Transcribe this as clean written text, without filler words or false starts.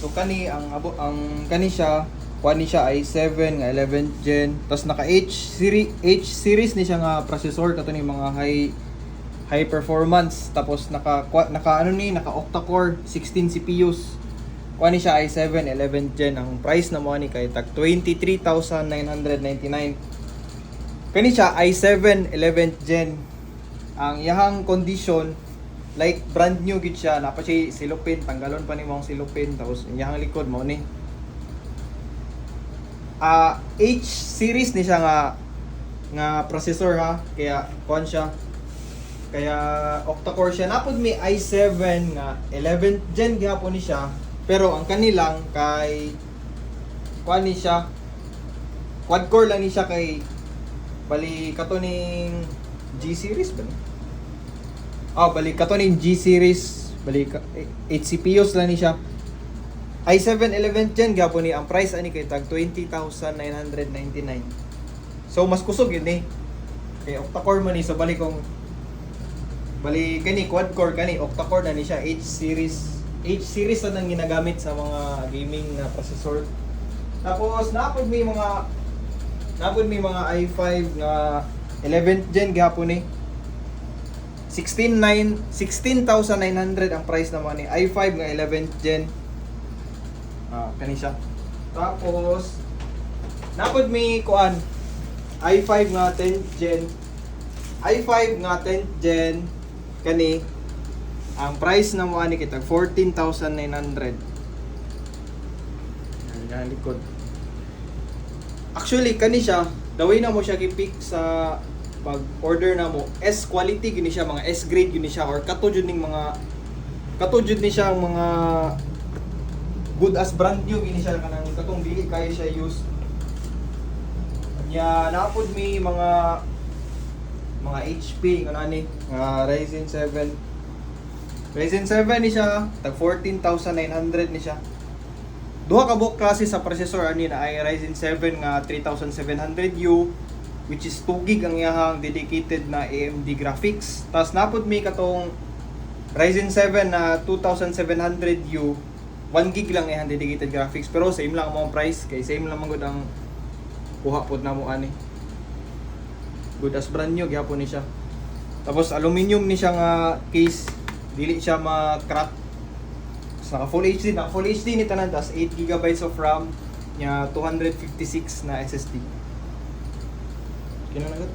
So kani ang kani siya kuan ni siya i7 nga 11th gen tapos naka H series ni siya nga processor kato ni mga high performance tapos naka ano ni naka octa-core 16 CPUs. Kuan ni siya i7 11th gen. Ang price na mo ni kay tag 23,999. Kani siya i7 11th gen. Ang iyahang condition like brand new gid siya, napa siya silupin, tanggalon pa ni mong silupin tapos iyahang likod mo ni H series ni siya nga processor ha, kaya kuan siya, kaya octa-core siya. Napod may i7 nga 11th gen gihapon ni siya, pero ang kanilang kay kuan ni siya quad core lang ni siya, kay bali kato ning G series ba ni? Bali kato ning G series, bali 8 CPUs lang ni siya. i7 11th gen gapon ni ang price ani kay tag 20,999. So mas kusog yun eh. Kay octa-core man ni, so bali kani quad core kani octa-core na ni siya, H series. H series na nang ginagamit sa mga gaming na processor. Tapos napod may mga i5 nga 11th gen gapon ni. 16,900 ang price naman ni i5 nga 11th gen. Kani siya. Tapos napod may kuan i5 nga 10th gen. i5 nga 10th gen kani ang price na mo ani kita 14,900. Yan likod. Actually kani siya, the way na mo siya gi-pick sa pag-order na mo, S quality gini siya, mga S grade gini siya, or katujud ni siya mga good as brand new gini siya, kanang katong dili kaya siya use. Nya napod mi mga HP kanani nga Ryzen 7 ni siya, tag 14,900 ni siya. Duha ka buok klase sa processor ani na ay Ryzen 7 nga 3700U, which is 2 gig ang iyahang dedicated na AMD graphics. Tas napod mi katong Ryzen 7 na 2700U, 1 gig lang iyahang dedicated graphics, pero same lang ang price, kay same lang magud ang kuha pod na mo ani. Good as brand new gyapon ni siya. Tapos aluminum ni siya nga case, dili siya ma-crack. Naka full HD ni tanan, tas 8 GB of RAM nya 256 na SSD. Kino na gud?